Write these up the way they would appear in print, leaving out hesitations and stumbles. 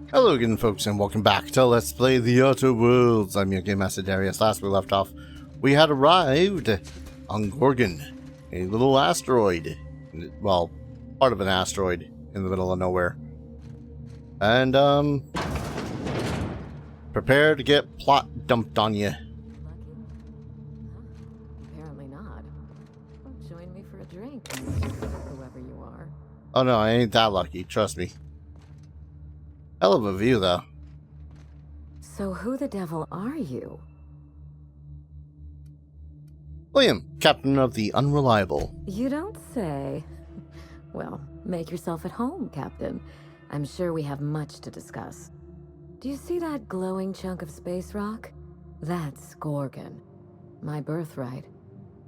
Hello again, folks, and welcome back to Let's Play The Outer Worlds. I'm your Game Master Darius. Last we left off, we had arrived on Gorgon, a little asteroid. Well, part of an asteroid in the middle of nowhere. And, prepare to get plot dumped on you. Lucky? Huh? Apparently not. Well, join me for a drink, whoever you are. Oh no, I ain't that lucky, trust me. Hell of a view, though. So who the devil are you? William, captain of the Unreliable. You don't say. Well, make yourself at home, Captain. I'm sure we have much to discuss. Do you see that glowing chunk of space rock? That's Gorgon. My birthright,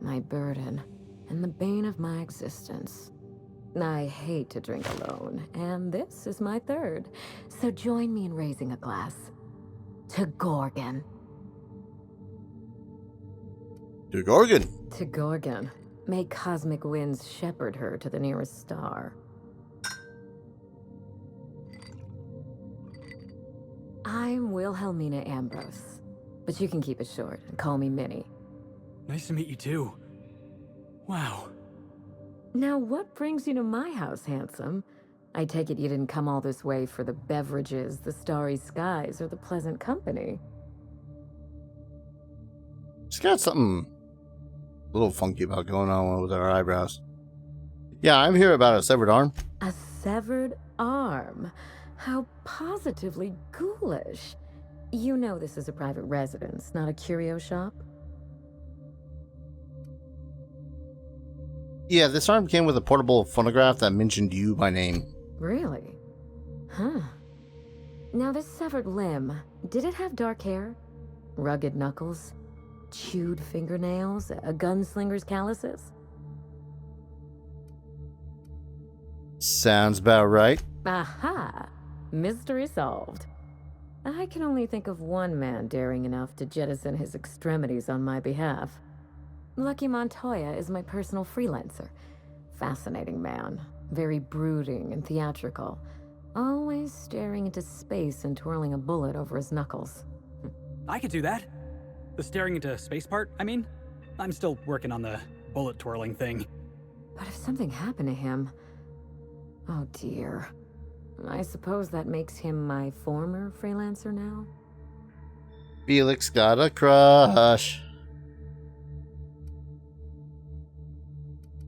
my burden, and the bane of my existence. I hate to drink alone, and this is my third. So join me in raising a glass. To Gorgon. To Gorgon. To Gorgon. May cosmic winds shepherd her to the nearest star. I'm Wilhelmina Ambrose, but you can keep it short and call me Minnie. Nice to meet you too. Wow. Now, what brings you to my house, handsome? I take it you didn't come all this way for the beverages, the starry skies, or the pleasant company. She's got something a little funky about going on with her eyebrows. Yeah, I'm here about a severed arm. A severed arm? How positively ghoulish. You know this is a private residence, not a curio shop? Yeah, this arm came with a portable phonograph that mentioned you by name. Really? Huh. Now this severed limb, did it have dark hair? Rugged knuckles? Chewed fingernails? A gunslinger's calluses? Sounds about right. Aha! Mystery solved. I can only think of one man daring enough to jettison his extremities on my behalf. Lucky Montoya is my personal freelancer. Fascinating man. Very brooding and theatrical. Always staring into space and twirling a bullet over his knuckles. I could do that. The staring into space part, I mean. I'm still working on the bullet twirling thing. But if something happened to him... Oh dear. I suppose that makes him my former freelancer now? Felix got a crush.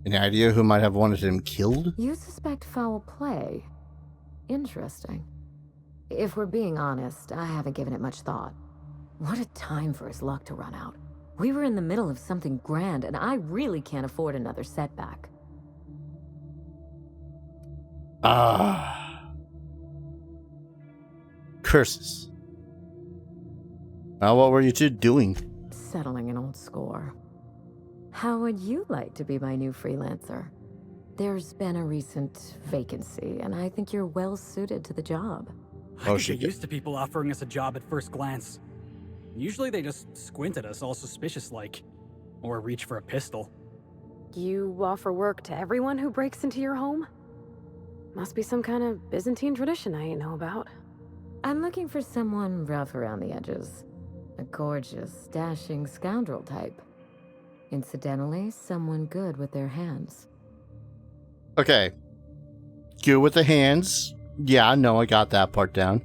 Any idea who might have wanted him killed? You suspect foul play? Interesting. If we're being honest, I haven't given it much thought. What a time for his luck to run out. We were in the middle of something grand, and I really can't afford another setback. Ah. Curses. Now, what were you two doing? Settling an old score. How would you like to be my new freelancer? There's been a recent vacancy, and I think you're well suited to the job. I could get used to people offering us a job at first glance. Usually they just squint at us all suspicious-like. Or reach for a pistol. You offer work to everyone who breaks into your home? Must be some kind of Byzantine tradition I ain't know about. I'm looking for someone rough around the edges. A gorgeous, dashing scoundrel type. Incidentally, someone good with their hands. Okay. Good with the hands. Yeah, no, I got that part down.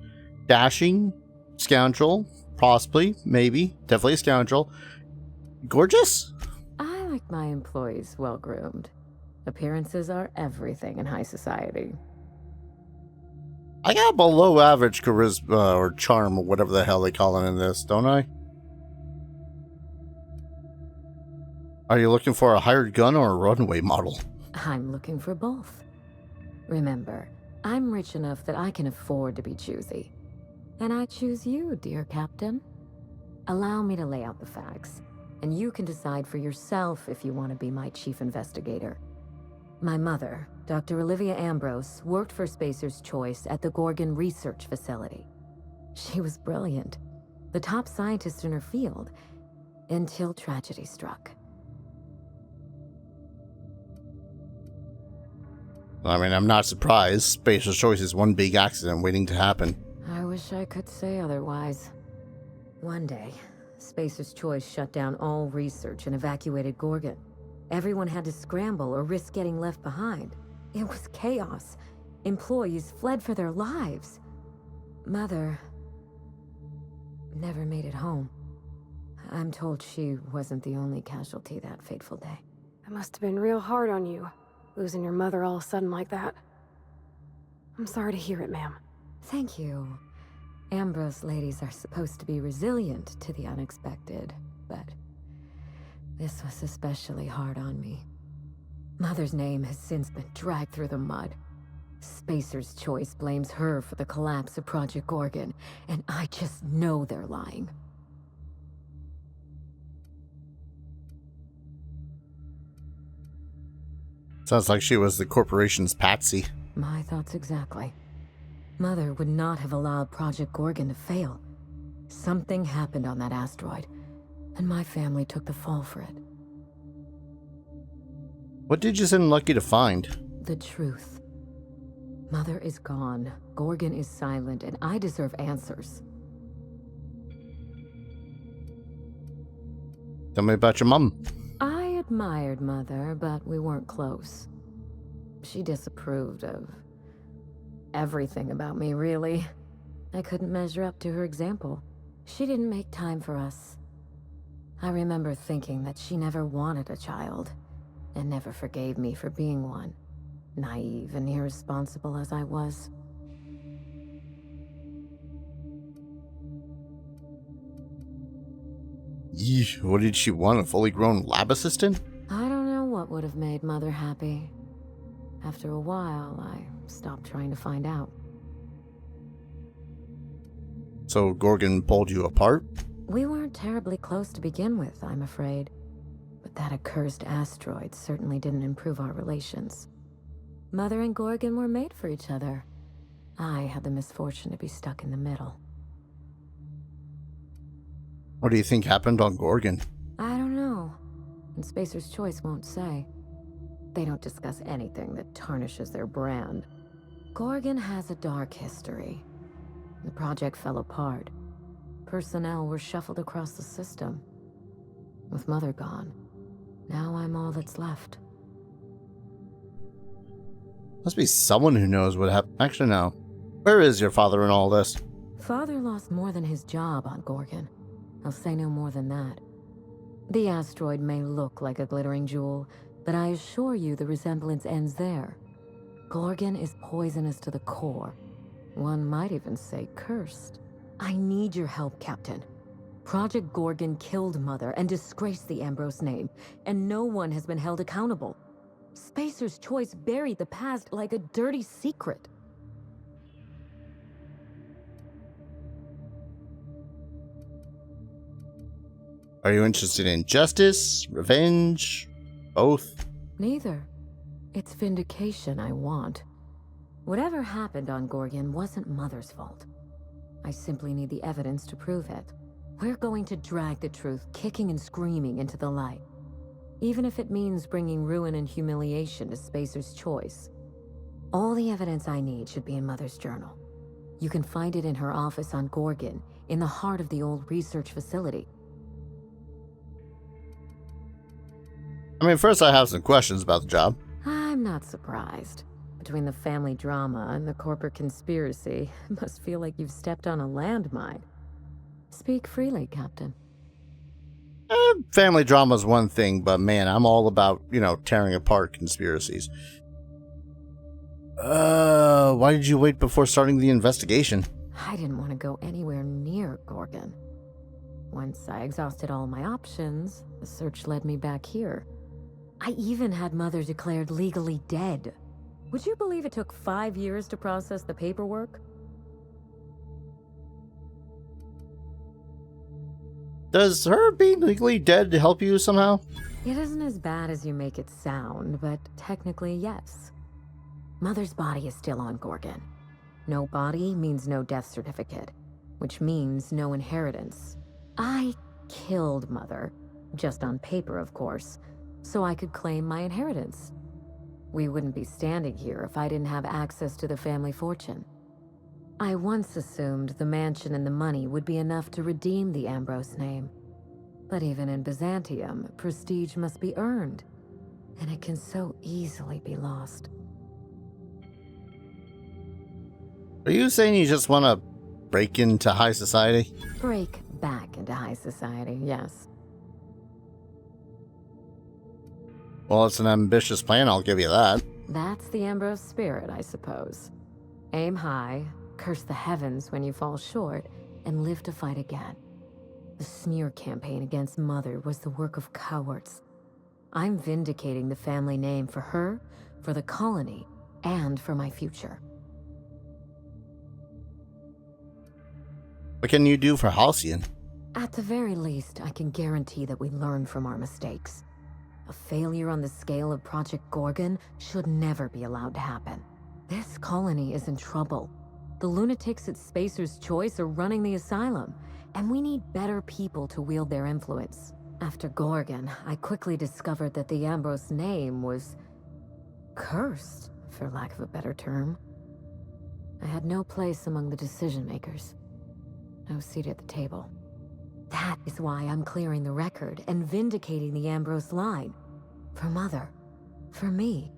Dashing. Scoundrel. Possibly. Maybe. Definitely a scoundrel. Gorgeous? I like my employees well-groomed. Appearances are everything in high society. I got below average charisma or charm or whatever the hell they call it in this, don't I? Are you looking for a hired gun or a runway model? I'm looking for both. Remember, I'm rich enough that I can afford to be choosy. And I choose you, dear Captain. Allow me to lay out the facts, and you can decide for yourself if you want to be my chief investigator. My mother, Dr. Olivia Ambrose, worked for Spacer's Choice at the Gorgon Research Facility. She was brilliant, the top scientist in her field, until tragedy struck. I mean, I'm not surprised. Spacer's Choice is one big accident waiting to happen. I wish I could say otherwise. One day, Spacer's Choice shut down all research and evacuated Gorgon. Everyone had to scramble or risk getting left behind. It was chaos. Employees fled for their lives. Mother never made it home. I'm told she wasn't the only casualty that fateful day. It must have been real hard on you, losing your mother all of a sudden like that. I'm sorry to hear it, ma'am. Thank you. Ambrose ladies are supposed to be resilient to the unexpected, but this was especially hard on me. Mother's name has since been dragged through the mud. Spacer's Choice blames her for the collapse of Project Gorgon, and I just know they're lying. Sounds like she was the corporation's patsy. My thoughts exactly. Mother would not have allowed Project Gorgon to fail. Something happened on that asteroid, and my family took the fall for it. What did you send Lucky to find? The truth. Mother is gone, Gorgon is silent, and I deserve answers. Tell me about your mom. I admired Mother, but we weren't close. She disapproved of everything about me, really. I couldn't measure up to her example. She didn't make time for us. I remember thinking that she never wanted a child, and never forgave me for being one, naive and irresponsible as I was. Yeesh, what did she want, a fully grown lab assistant? I don't know what would have made Mother happy. After a while, I stopped trying to find out. So Gorgon pulled you apart? We weren't terribly close to begin with, I'm afraid. But that accursed asteroid certainly didn't improve our relations. Mother and Gorgon were made for each other. I had the misfortune to be stuck in the middle. What do you think happened on Gorgon? I don't know. And Spacer's Choice won't say. They don't discuss anything that tarnishes their brand. Gorgon has a dark history. The project fell apart. Personnel were shuffled across the system. With Mother gone, now I'm all that's left. Must be someone who knows what happened. Actually, no. Where is your father in all this? Father lost more than his job on Gorgon. I'll say no more than that. The asteroid may look like a glittering jewel, but I assure you the resemblance ends there. Gorgon is poisonous to the core. One might even say cursed. I need your help, Captain. Project Gorgon killed Mother and disgraced the Ambrose name, and no one has been held accountable. Spacer's Choice buried the past like a dirty secret. Are you interested in justice, revenge, both? Neither. It's vindication I want. Whatever happened on Gorgon wasn't Mother's fault. I simply need the evidence to prove it. We're going to drag the truth, kicking and screaming, into the light. Even if it means bringing ruin and humiliation to Spacer's Choice. All the evidence I need should be in Mother's journal. You can find it in her office on Gorgon, in the heart of the old research facility. I mean, first I have some questions about the job. I'm not surprised. Between the family drama and the corporate conspiracy, it must feel like you've stepped on a landmine. Speak freely, Captain. Family drama's one thing, but man, I'm all about, tearing apart conspiracies. Why did you wait before starting the investigation? I didn't want to go anywhere near Gorgon. Once I exhausted all my options, the search led me back here. I even had Mother declared legally dead. Would you believe it took 5 years to process the paperwork? Does her being legally dead help you somehow? It isn't as bad as you make it sound, but technically, yes. Mother's body is still on Gorgon. No body means no death certificate, which means no inheritance. I killed Mother, just on paper, of course, so I could claim my inheritance. We wouldn't be standing here if I didn't have access to the family fortune. I once assumed the mansion and the money would be enough to redeem the Ambrose name. But even in Byzantium, prestige must be earned, and it can so easily be lost. Are you saying you just want to break into high society? Break back into high society, yes. Well, it's an ambitious plan, I'll give you that. That's the Ambrose spirit, I suppose. Aim high, curse the heavens when you fall short, and live to fight again. The smear campaign against Mother was the work of cowards. I'm vindicating the family name for her, for the colony, and for my future. What can you do for Halcyon? At the very least, I can guarantee that we learn from our mistakes. A failure on the scale of Project Gorgon should never be allowed to happen. This colony is in trouble. The lunatics at Spacer's Choice are running the asylum, and we need better people to wield their influence. After Gorgon, I quickly discovered that the Ambrose name was cursed, for lack of a better term. I had no place among the decision makers. No seat at the table. That is why I'm clearing the record and vindicating the Ambrose line. For Mother, for me,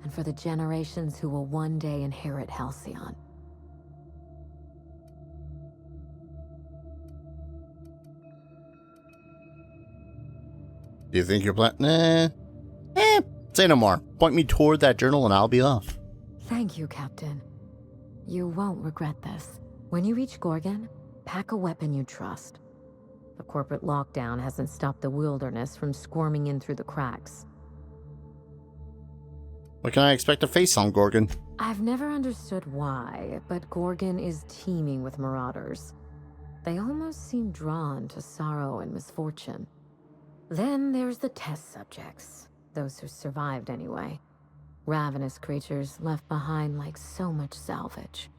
and for the generations who will one day inherit Halcyon. Do you think you're say no more. Point me toward that journal and I'll be off. Thank you, Captain. You won't regret this. When you reach Gorgon, pack a weapon you trust. The corporate lockdown hasn't stopped the wilderness from squirming in through the cracks. What can I expect to face on Gorgon? I've never understood why, but Gorgon is teeming with marauders. They almost seem drawn to sorrow and misfortune. Then there's the test subjects, those who survived anyway. Ravenous creatures left behind like so much salvage.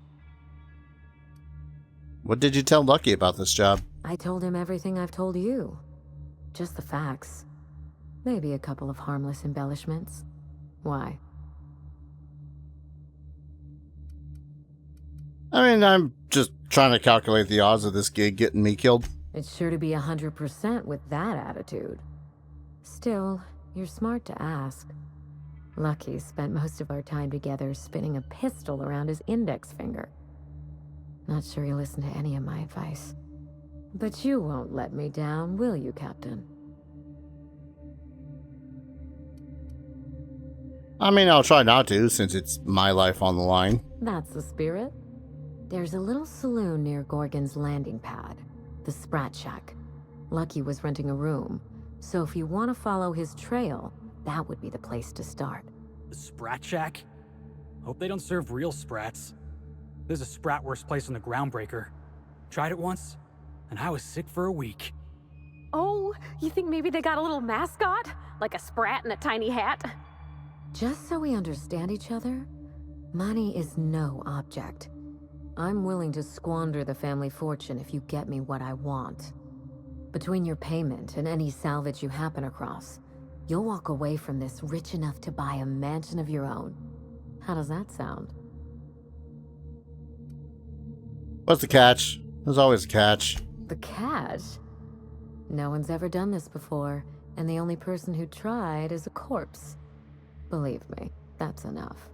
What did you tell Lucky about this job? I told him everything I've told you. Just the facts. Maybe a couple of harmless embellishments. Why? I mean, I'm just trying to calculate the odds of this gig getting me killed. It's sure to be 100% with that attitude. Still, you're smart to ask. Lucky spent most of our time together spinning a pistol around his index finger. Not sure he'll listen to any of my advice. But you won't let me down, will you, Captain? I mean, I'll try not to, since it's my life on the line. That's the spirit. There's a little saloon near Gorgon's landing pad, the Sprat Shack. Lucky was renting a room, so if you want to follow his trail, that would be the place to start. The Sprat Shack? Hope they don't serve real sprats. There's a sprat worst place on the Groundbreaker. Tried it once, and I was sick for a week. Oh, you think maybe they got a little mascot? Like a sprat in a tiny hat? Just so we understand each other, money is no object. I'm willing to squander the family fortune if you get me what I want. Between your payment and any salvage you happen across, you'll walk away from this rich enough to buy a mansion of your own. How does that sound? What's the catch? There's always a catch. The catch? No one's ever done this before, and the only person who tried is a corpse. Believe me, that's enough.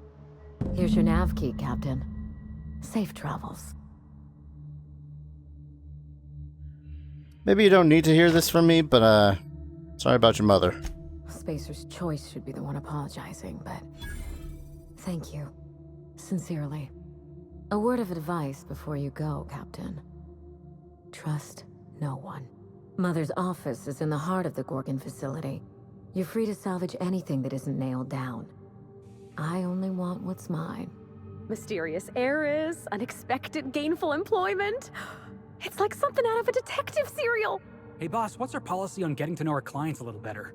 Here's your nav key, Captain. Safe travels. Maybe you don't need to hear this from me, but, sorry about your mother. Spacer's Choice should be the one apologizing, but thank you. Sincerely. A word of advice before you go, Captain. Trust no one. Mother's office is in the heart of the Gorgon facility. You're free to salvage anything that isn't nailed down. I only want what's mine. Mysterious heiress, unexpected gainful employment. It's like something out of a detective serial. Hey boss, what's our policy on getting to know our clients a little better?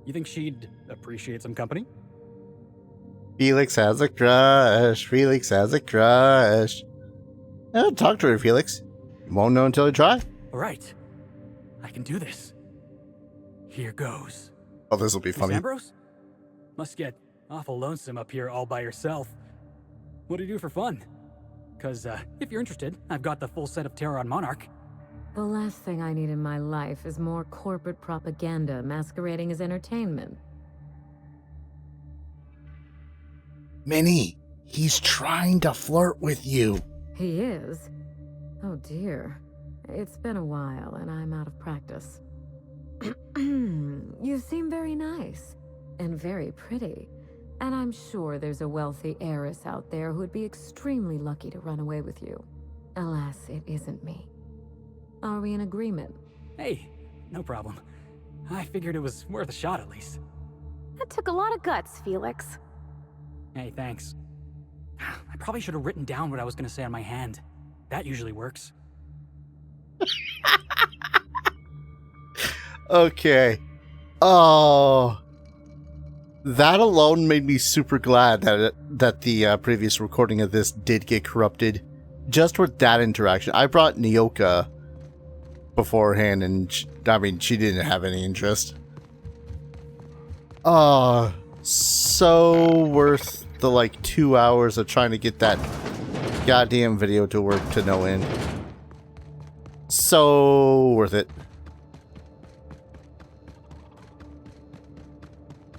You think she'd appreciate some company? Felix has a crush. Felix has a crush. Talk to her, Felix. You won't know until you try. Alright. I can do this. Here goes. Oh, this will be Miss funny. Ambrose? Must get awful lonesome up here all by yourself. What do you do for fun? Because, if you're interested, I've got the full set of Terran Monarch. The last thing I need in my life is more corporate propaganda masquerading as entertainment. Minnie, he's trying to flirt with you. He is? Oh dear. It's been a while and I'm out of practice. You seem very nice and very pretty. And I'm sure there's a wealthy heiress out there who'd be extremely lucky to run away with you. Alas, it isn't me. Are we in agreement? Hey, no problem. I figured it was worth a shot at least. That took a lot of guts, Felix. Hey, thanks. I probably should have written down what I was going to say on my hand. That usually works. Okay. Oh. That alone made me super glad that the previous recording of this did get corrupted. Just with that interaction. I brought Nyoka beforehand, and she didn't have any interest. Oh, so worth the like 2 hours of trying to get that goddamn video to work to no end. So worth it.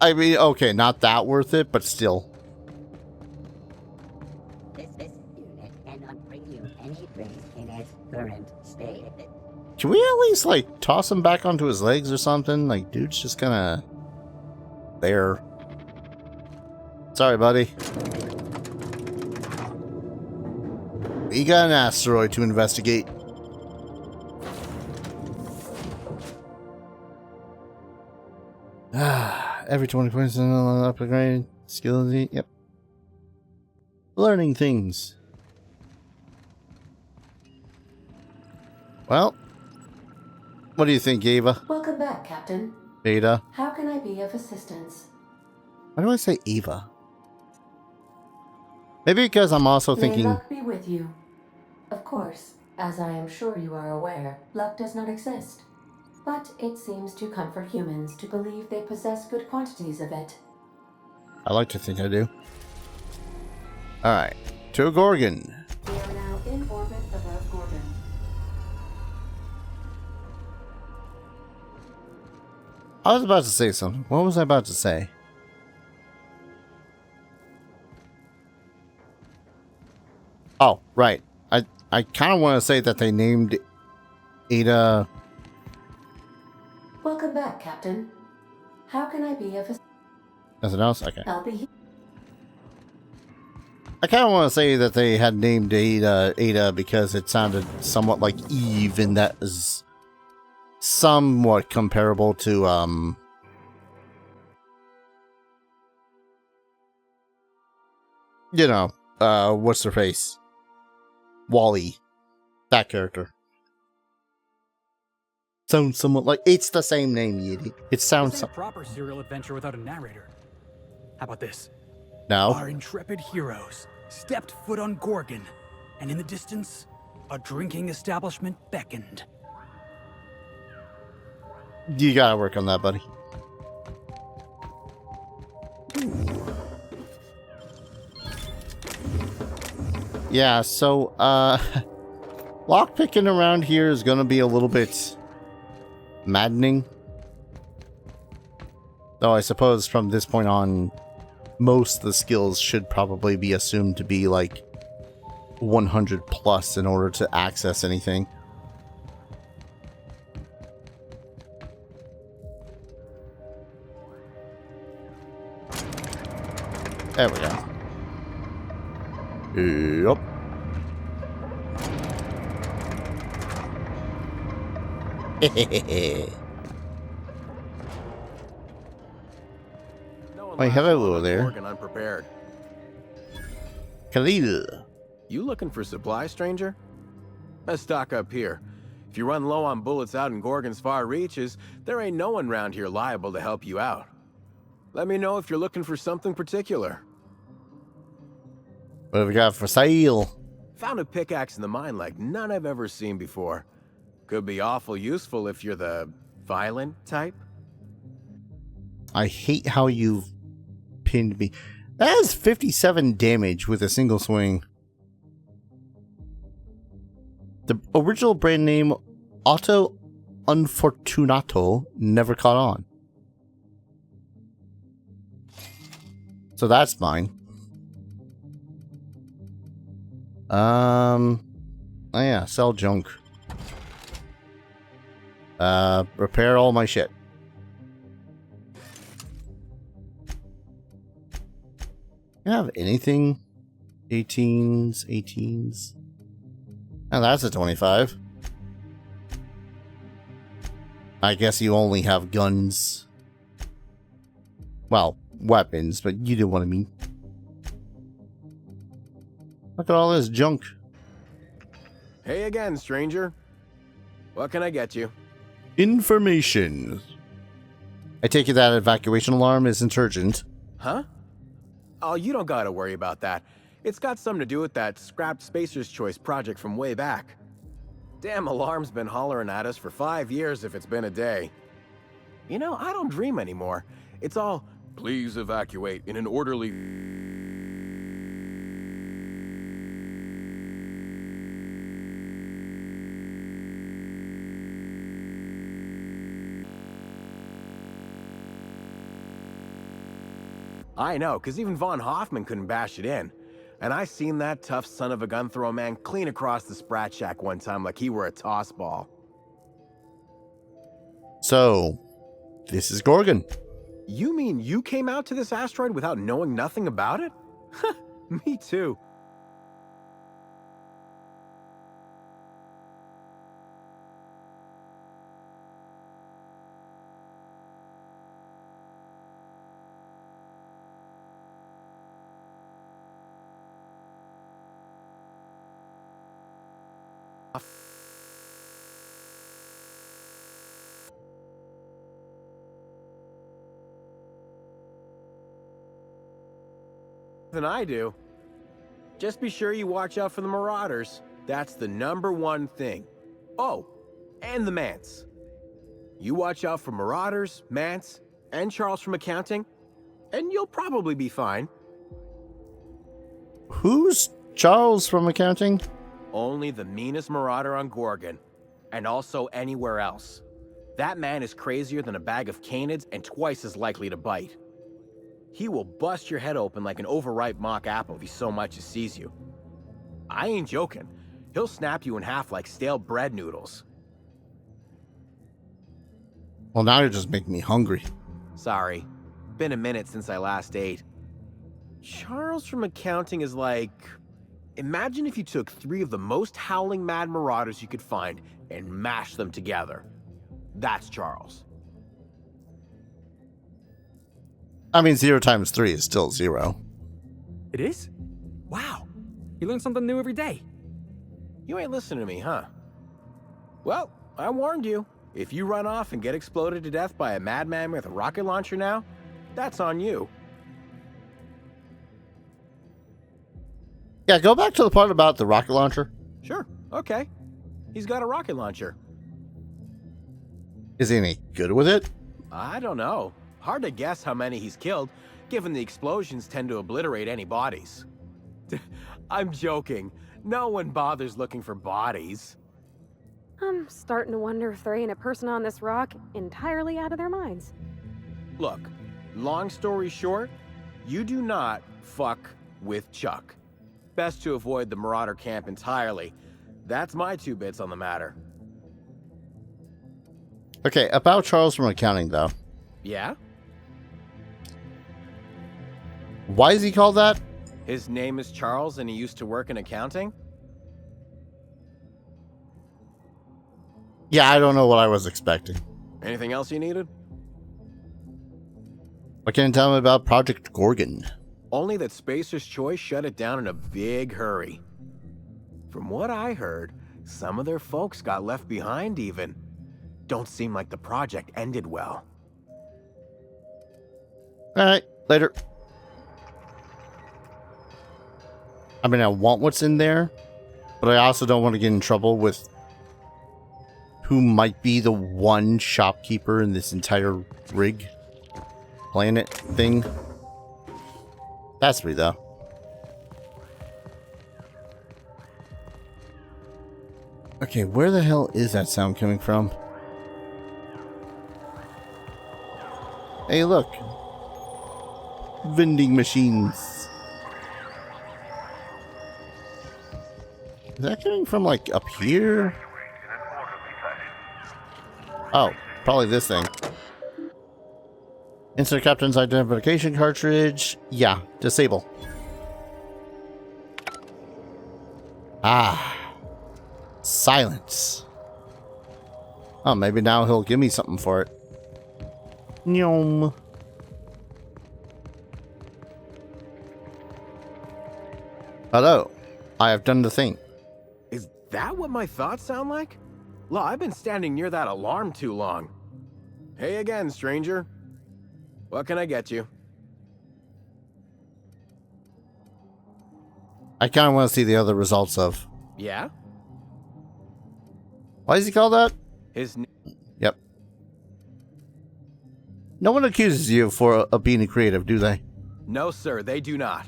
I mean, okay, not that worth it, but still. This unit cannot bring you any grace in its current state. Can we at least, like, toss him back onto his legs or something? Like, dude's just kinda there. Sorry, buddy. We got an asteroid to investigate. Every 20 points upgrade skill. Yep. Learning things. Well, what do you think, Ava? Welcome back, Captain. Ada? How can I be of assistance? Why do I say Ava? Maybe because I'm also May thinking... luck be with you. Of course, as I am sure you are aware, luck does not exist. But it seems to comfort humans to believe they possess good quantities of it. I like to think I do. Alright. To Gorgon. We are now in orbit above Gorgon. I was about to say something. What was I about to say? Oh, right. I kind of want to say that they named Ada... Welcome back, Captain. How can I be of assistance? Nothing else? Okay. I'll be here. I kind of want to say that they had named Ada because it sounded somewhat like Eve, and that is somewhat comparable to, you know, what's her face? Wally. That character. Sounds somewhat like... It's the same name, you idiot. It sounds... This ain't a proper serial adventure without a narrator. How about this? No. Our intrepid heroes stepped foot on Gorgon, and in the distance, a drinking establishment beckoned. You gotta work on that, buddy. Yeah, so, lockpicking around here is gonna be a little bit maddening. Though I suppose from this point on, most of the skills should probably be assumed to be like 100 plus in order to access anything. There we go. Yup. Wait, hello there. Gorgon unprepared. Khalil. You looking for supply, stranger? Let's stock up here. If you run low on bullets out in Gorgon's far reaches, there ain't no one round here liable to help you out. Let me know if you're looking for something particular. What have we got for sale? Found a pickaxe in the mine like none I've ever seen before. Could be awful useful if you're the violent type. I hate how you've pinned me. That has 57 damage with a single swing. The original brand name Auto Unfortunato never caught on. So that's mine. Oh yeah, sell junk. Repair all my shit. You have anything? 18s. Oh, that's a 25. I guess you only have guns. Well, weapons, but you know what I mean. Look at all this junk. Hey again, stranger. What can I get you? Information. I take it that evacuation alarm isn't urgent. Huh? Oh, you don't gotta worry about that. It's got something to do with that scrapped Spacer's Choice project from way back. Damn alarm's been hollering at us for 5 years if it's been a day. You know, I don't dream anymore. It's all, please evacuate in an orderly... I know, because even Von Hoffman couldn't bash it in. And I seen that tough son of a gun throw man clean across the Sprat Shack one time like he were a toss ball. So, this is Gorgon. You mean you came out to this asteroid without knowing nothing about it? Me too. Than I do. Just be sure you watch out for the Marauders. That's the #1 thing. Oh, and the Mance. You watch out for Marauders, Mance, and Charles from accounting, and you'll probably be fine. Who's Charles from accounting? Only the meanest Marauder on Gorgon, and also anywhere else. That man is crazier than a bag of canids and twice as likely to bite. He will bust your head open like an overripe mock apple if he so much as sees you. I ain't joking. He'll snap you in half like stale bread noodles. Well, now you're just making me hungry. Sorry. Been a minute since I last ate. Charles from accounting is like... Imagine if you took 3 of the most howling mad Marauders you could find and mashed them together. That's Charles. I mean, 0 times 3 is still 0. It is? Wow. You learn something new every day. You ain't listening to me, huh? Well, I warned you. If you run off and get exploded to death by a madman with a rocket launcher now, that's on you. Yeah, go back to the part about the rocket launcher. Sure, okay. He's got a rocket launcher. Is he any good with it? I don't know. Hard to guess how many he's killed, given the explosions tend to obliterate any bodies. I'm joking. No one bothers looking for bodies. I'm starting to wonder if there ain't a person on this rock entirely out of their minds. Look, long story short, you do not fuck with Chuck. Best to avoid the Marauder camp entirely. That's my 2 bits on the matter. Okay, about Charles from accounting, though. Yeah? Why is he called that? His name is Charles and he used to work in accounting? Yeah, I don't know what I was expecting. Anything else you needed? What can you tell me about Project Gorgon? Only that Spacer's Choice shut it down in a big hurry. From what I heard, some of their folks got left behind even. Don't seem like the project ended well. Alright, later. I mean, I want what's in there, but I also don't want to get in trouble with who might be the one shopkeeper in this entire rig planet thing. That's me, though. Okay, where the hell is that sound coming from? Hey, look. Vending machines. Is that coming from, like, up here? Oh, probably this thing. Insert Captain's identification cartridge. Yeah, disable. Ah. Silence. Oh, maybe now he'll give me something for it. Nyom. Hello. I have done the thing. Is that what my thoughts sound like? Law, I've been standing near that alarm too long. Hey again, stranger. What can I get you? I kind of want to see the other results of. Yeah? Why does he call that? Yep. No one accuses you of being a creative, do they? No, sir, they do not.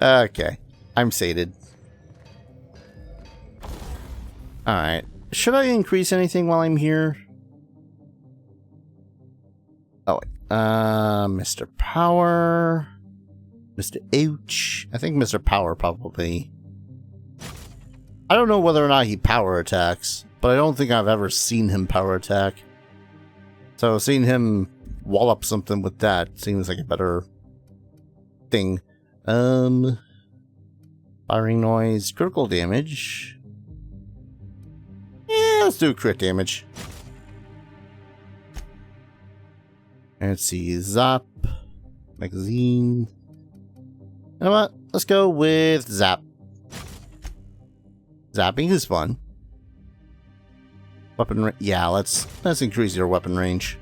Okay. I'm sated. Alright. Should I increase anything while I'm here? Oh, wait. Mr. Power. Mr. Ouch. I think Mr. Power probably. I don't know whether or not he power attacks, but I don't think I've ever seen him power attack. So seeing him wallop something with that seems like a better thing. Firing noise, critical damage. Yeah, let's do crit damage. And let's see, Zap, magazine. You know what? Let's go with Zap. Zapping is fun. Weapon yeah, let's increase your weapon range.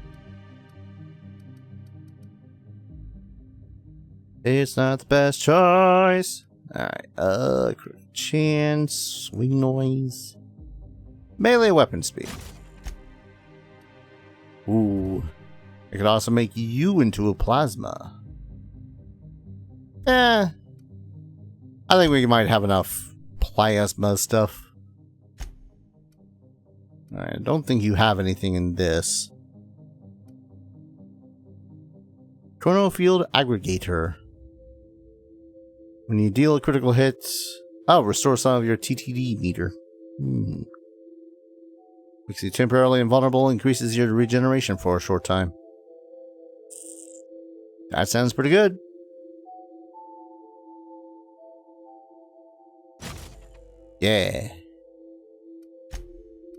It's not the best choice. Alright, chance, swing noise. Melee weapon speed. Ooh. I could also make you into a plasma. I think we might have enough plasma stuff. Alright, I don't think you have anything in this. Chrono Field Aggregator. When you deal a critical hit, restore some of your TTD meter. Makes you temporarily invulnerable, increases your regeneration for a short time. That sounds pretty good. Yeah.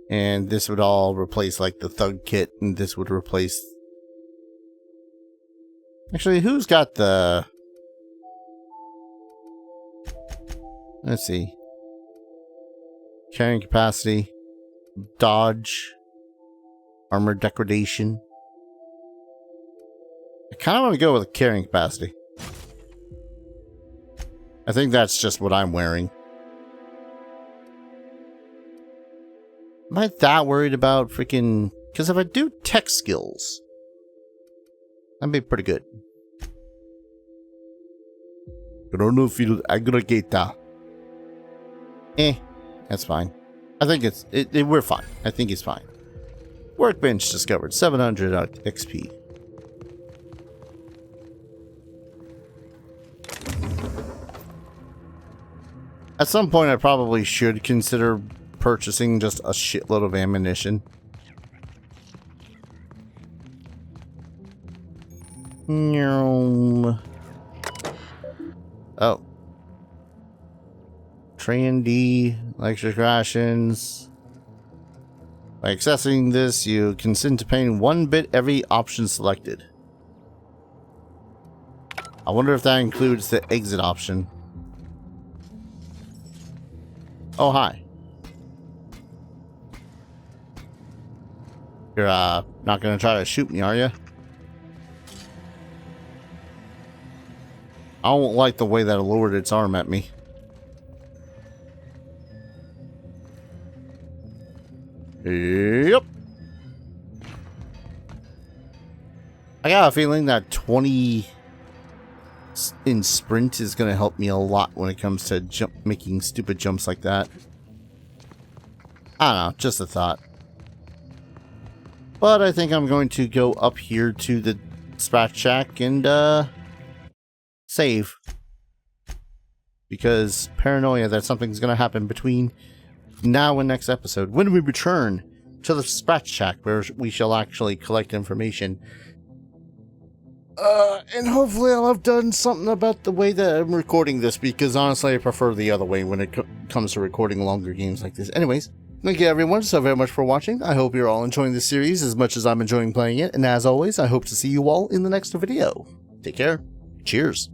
And this would all replace like the Thug Kit, and this would replace... Actually, who's got the... Let's see. Carrying capacity. Dodge. Armor degradation. I kind of want to go with carrying capacity. I think that's just what I'm wearing. Am I that worried about freaking... Because if I do tech skills, that'd be pretty good. Chrono Field Aggregator. That's fine. I think we're fine. I think it's fine. Workbench discovered. 700 XP. At some point, I probably should consider purchasing just a shitload of ammunition. Oh. Train D, electric rations. By accessing this, you consent to paying 1 bit every option selected. I wonder if that includes the exit option. Oh, hi. You're not gonna try to shoot me, are you? I don't like the way that it lowered its arm at me. Yep. I got a feeling that 20 in sprint is going to help me a lot when it comes to making stupid jumps like that. I don't know, just a thought. But I think I'm going to go up here to the Sprat Shack and save. Because paranoia that something's going to happen between now and next episode, when we return to the Sprat Shack, where we shall actually collect information. And hopefully I'll have done something about the way that I'm recording this, because honestly I prefer the other way when it comes to recording longer games like this. Anyways, thank you everyone so very much for watching. I hope you're all enjoying this series as much as I'm enjoying playing it, and as always, I hope to see you all in the next video. Take care. Cheers.